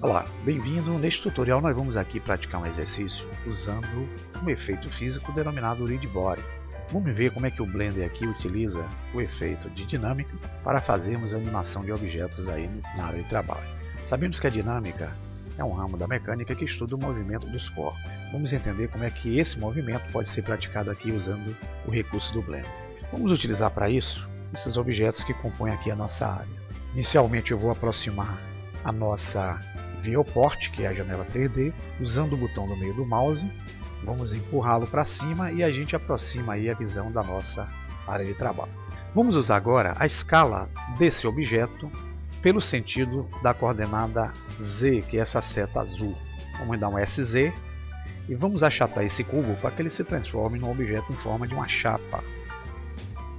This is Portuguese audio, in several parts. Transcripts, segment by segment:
Olá, bem-vindo. Neste tutorial nós vamos aqui praticar um exercício usando um efeito físico denominado Read Body. Vamos ver como é que o Blender aqui utiliza o efeito de dinâmica para fazermos a animação de objetos aí na área de trabalho. Sabemos que a dinâmica é um ramo da mecânica que estuda o movimento dos corpos. Vamos entender como é que esse movimento pode ser praticado aqui usando o recurso do Blender. Vamos utilizar para isso esses objetos que compõem aqui a nossa área. Inicialmente eu vou aproximar a nossa viewport, que é a janela 3D, usando o botão no meio do mouse. Vamos empurrá-lo para cima e a gente aproxima aí a visão da nossa área de trabalho. Vamos usar agora a escala desse objeto pelo sentido da coordenada Z, que é essa seta azul. Vamos dar um SZ e vamos achatar esse cubo para que ele se transforme num objeto em forma de uma chapa.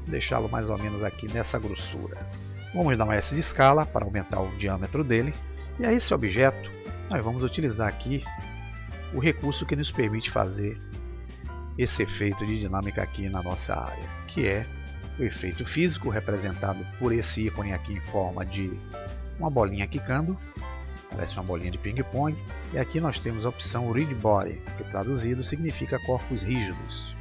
Deixá-lo mais ou menos aqui nessa grossura. Vamos dar um S de escala para aumentar o diâmetro dele. E a esse objeto nós vamos utilizar aqui o recurso que nos permite fazer esse efeito de dinâmica aqui na nossa área, que é o efeito físico, representado por esse ícone aqui em forma de uma bolinha quicando, parece uma bolinha de ping-pong. E aqui nós temos a opção Read Body, que traduzido significa corpos rígidos.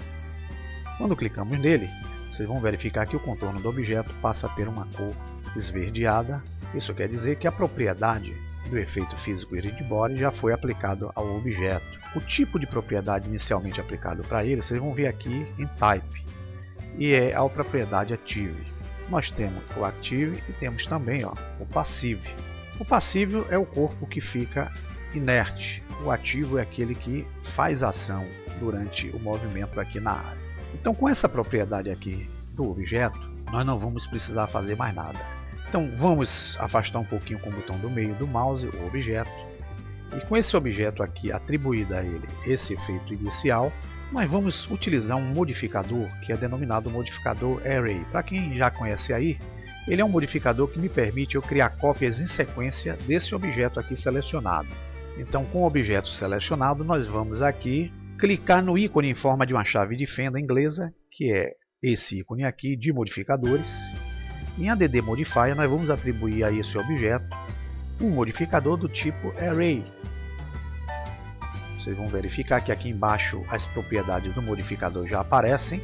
Quando clicamos nele, vocês vão verificar que o contorno do objeto passa a ter uma cor esverdeada. Isso quer dizer que a propriedade do efeito físico Read Body já foi aplicado ao objeto. O tipo de propriedade inicialmente aplicado para ele, vocês vão ver aqui em Type, e é a propriedade Active. Nós temos o Active e temos também o Passive. O passivo é o corpo que fica inerte. O ativo é aquele que faz ação durante o movimento aqui na área. Então, com essa propriedade aqui do objeto, nós não vamos precisar fazer mais nada. Então vamos afastar um pouquinho com o botão do meio do mouse o objeto, e com esse objeto aqui atribuído a ele esse efeito inicial, nós vamos utilizar um modificador que é denominado modificador Array. Para quem já conhece aí, ele é um modificador que me permite eu criar cópias em sequência desse objeto aqui selecionado. Então, com o objeto selecionado, nós vamos aqui clicar no ícone em forma de uma chave de fenda inglesa, que é esse ícone aqui de modificadores. Em ADD Modifier, nós vamos atribuir a esse objeto um modificador do tipo Array. Vocês vão verificar que aqui embaixo as propriedades do modificador já aparecem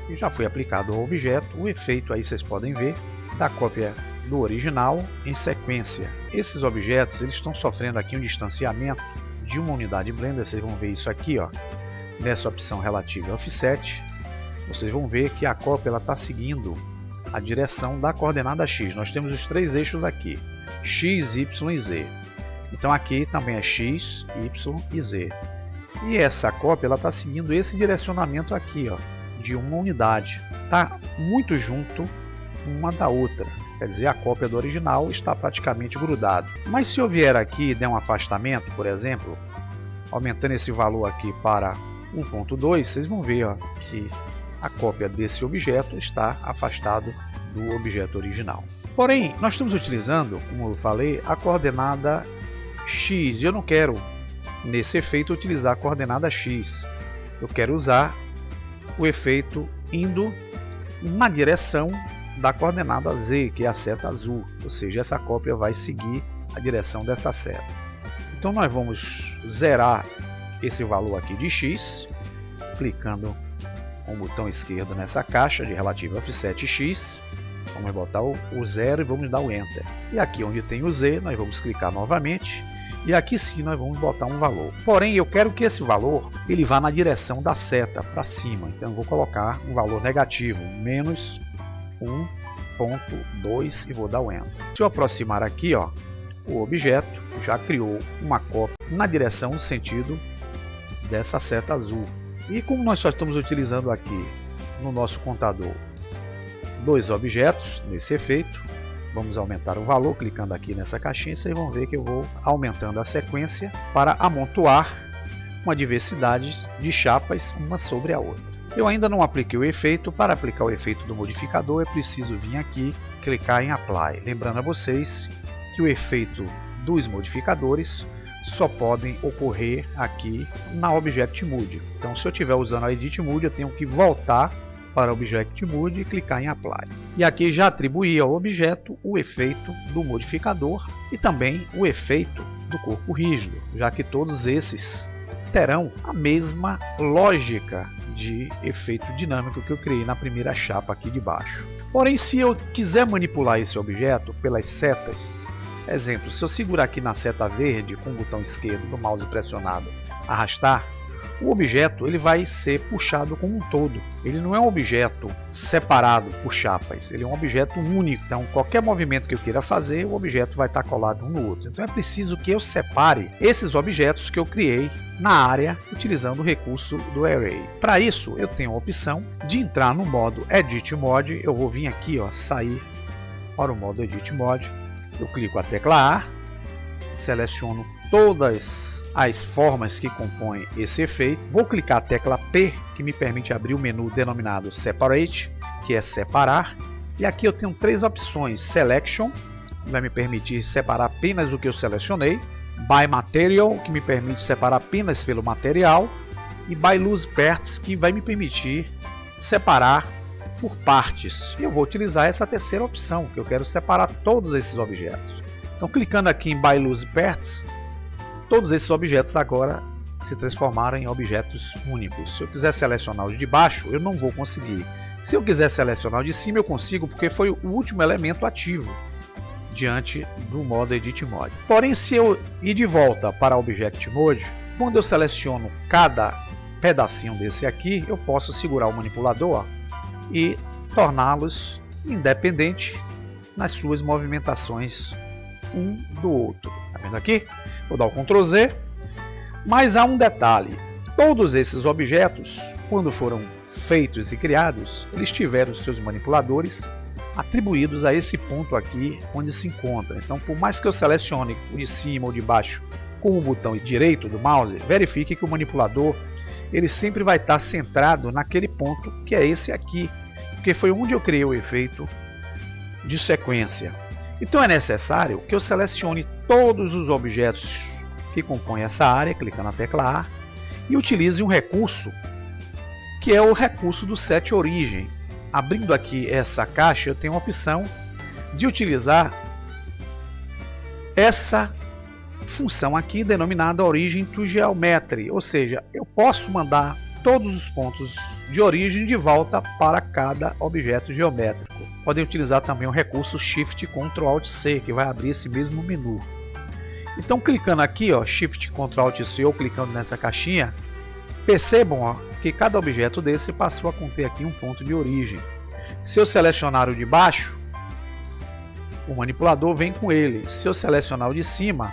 e já foi aplicado ao objeto. O efeito aí vocês podem ver da cópia do original em sequência. Esses objetos eles estão sofrendo aqui um distanciamento de uma unidade Blender. Vocês vão ver isso aqui, nessa opção relativa a Offset. Vocês vão ver que a cópia está seguindo a direção da coordenada X. Nós temos os três eixos aqui, X, Y e Z. Então aqui também é X, Y e Z. E essa cópia está seguindo esse direcionamento aqui, de uma unidade. Está muito junto uma da outra. Quer dizer, a cópia do original está praticamente grudada. Mas se eu vier aqui e der um afastamento, por exemplo, aumentando esse valor aqui para 1.2, vocês vão ver que a cópia desse objeto está afastado do objeto original. Porém, nós estamos utilizando, como eu falei, a coordenada X. Eu não quero, nesse efeito, utilizar a coordenada X. Eu quero usar o efeito indo na direção da coordenada Z, que é a seta azul. Ou seja, essa cópia vai seguir a direção dessa seta. Então nós vamos zerar esse valor aqui de X, clicando com o botão esquerdo nessa caixa de relativo offset X. Vamos botar o 0 e vamos dar o Enter. E aqui onde tem o Z, nós vamos clicar novamente. E aqui sim nós vamos botar um valor. Porém, eu quero que esse valor ele vá na direção da seta, para cima. Então eu vou colocar um valor negativo, menos 1.2, e vou dar o Enter. Se eu aproximar aqui, o objeto já criou uma cópia na direção, no sentido dessa seta azul. E como nós só estamos utilizando aqui no nosso contador dois objetos nesse efeito, vamos aumentar o valor clicando aqui nessa caixinha. Vocês vão ver que eu vou aumentando a sequência para amontoar uma diversidade de chapas uma sobre a outra. Eu ainda não apliquei o efeito. Para aplicar o efeito do modificador é preciso vir aqui, clicar em Apply. Lembrando a vocês que o efeito dos modificadores só podem ocorrer aqui na Object Mode. Então, se eu estiver usando a Edit Mode, eu tenho que voltar para Object Mode e clicar em Apply. E aqui já atribuí ao objeto o efeito do modificador e também o efeito do corpo rígido, já que todos esses terão a mesma lógica de efeito dinâmico que eu criei na primeira chapa aqui de baixo. Porém, se eu quiser manipular esse objeto pelas setas, exemplo, se eu segurar aqui na seta verde com o botão esquerdo do mouse pressionado, arrastar, o objeto ele vai ser puxado como um todo. Ele não é um objeto separado por chapas, ele é um objeto único. Então, qualquer movimento que eu queira fazer, o objeto vai estar colado um no outro. Então, é preciso que eu separe esses objetos que eu criei na área utilizando o recurso do Array. Para isso, eu tenho a opção de entrar no modo Edit Mode. Eu vou vir aqui, sair para o modo Edit Mode. Eu clico a tecla A, seleciono todas as formas que compõem esse efeito. Vou clicar a tecla P, que me permite abrir o menu denominado Separate, que é separar. E aqui eu tenho três opções: Selection, que vai me permitir separar apenas o que eu selecionei; By Material, que me permite separar apenas pelo material; e By Loose Parts, que vai me permitir separar por partes. E eu vou utilizar essa terceira opção, que eu quero separar todos esses objetos. Então, clicando aqui em By Loose Parts, todos esses objetos agora se transformaram em objetos únicos. Se eu quiser selecionar os de baixo, eu não vou conseguir. Se eu quiser selecionar o de cima, eu consigo, porque foi o último elemento ativo diante do modo Edit Mode. Porém, se eu ir de volta para Object Mode, quando eu seleciono cada pedacinho desse aqui, eu posso segurar o manipulador e torná-los independentes nas suas movimentações um do outro. Tá vendo aqui? Vou dar o Ctrl Z, mas há um detalhe: todos esses objetos, quando foram feitos e criados, eles tiveram seus manipuladores atribuídos a esse ponto aqui onde se encontra. Então, por mais que eu selecione o de cima ou de baixo com o botão direito do mouse, verifique que o manipulador ele sempre vai estar centrado naquele ponto que é esse aqui, porque foi onde eu criei o efeito de sequência. Então é necessário que eu selecione todos os objetos que compõem essa área, clicando na tecla A, e utilize um recurso que é o recurso do Set Origin. Abrindo aqui essa caixa, eu tenho a opção de utilizar essa função aqui denominada Origin to Geometry, ou seja, eu posso mandar todos os pontos de origem de volta para cada objeto geométrico. Podem utilizar também o recurso Shift Ctrl Alt C, que vai abrir esse mesmo menu. Então, clicando aqui, Shift Ctrl Alt C, ou clicando nessa caixinha, percebam que cada objeto desse passou a conter aqui um ponto de origem. Se eu selecionar o de baixo, o manipulador vem com ele. Se eu selecionar o de cima,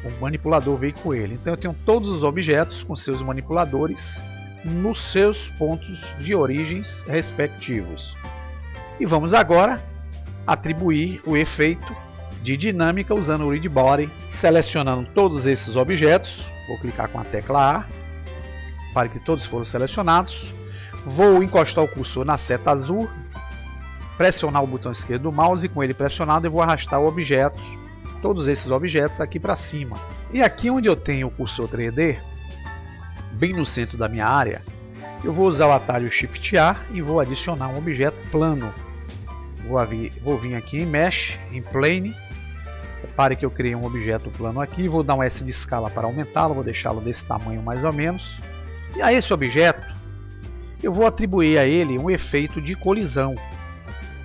o manipulador vem com ele. Então eu tenho todos os objetos com seus manipuladores nos seus pontos de origens respectivos. E vamos agora atribuir o efeito de dinâmica usando o Read Body, selecionando todos esses objetos. Vou clicar com a tecla A para que todos foram selecionados. Vou encostar o cursor na seta azul, pressionar o botão esquerdo do mouse e com ele pressionado eu vou arrastar o objeto, todos esses objetos aqui para cima. E aqui onde eu tenho o cursor 3D, bem no centro da minha área, eu vou usar o atalho Shift A e vou adicionar um objeto plano. Vou vir aqui em Mesh, em Plane. Repare que eu criei um objeto plano aqui, vou dar um S de escala para aumentá-lo, vou deixá-lo desse tamanho mais ou menos. E a esse objeto, eu vou atribuir a ele um efeito de colisão.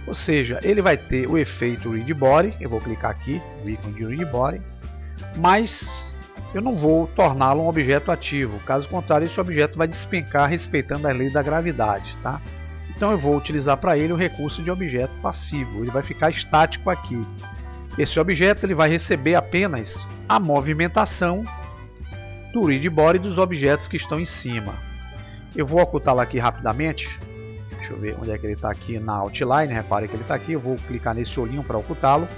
Ou seja, ele vai ter o efeito Read Body, eu vou clicar aqui, no ícone de Read Body, mas eu não vou torná-lo um objeto ativo, caso contrário esse objeto vai despencar respeitando a lei da gravidade. Tá? Então eu vou utilizar para ele o recurso de objeto passivo, ele vai ficar estático aqui. Esse objeto ele vai receber apenas a movimentação do Read Body dos objetos que estão em cima. Eu vou ocultá-lo aqui rapidamente. Deixa eu ver onde é que ele está aqui na Outline. Repare que ele está aqui. Eu vou clicar nesse olhinho para ocultá-lo.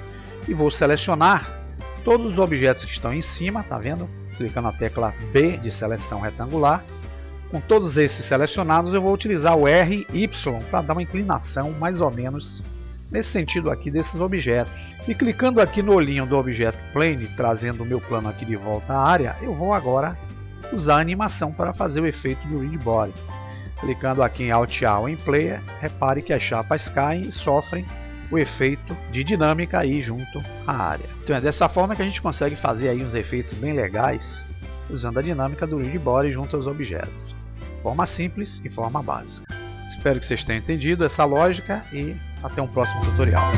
E vou selecionar todos os objetos que estão em cima. Tá vendo? Clicando na tecla B de seleção retangular. Com todos esses selecionados, eu vou utilizar o R e Y para dar uma inclinação mais ou menos nesse sentido aqui desses objetos. E clicando aqui no olhinho do objeto Plane, trazendo o meu plano aqui de volta à área, eu vou agora usar a animação para fazer o efeito do Read Body. Clicando aqui em Alt A ou em Player, repare que as chapas caem e sofrem o efeito de dinâmica aí junto à área. Então é dessa forma que a gente consegue fazer aí uns efeitos bem legais usando a dinâmica do Read Body junto aos objetos. Forma simples e forma básica. Espero que vocês tenham entendido essa lógica e até um próximo tutorial.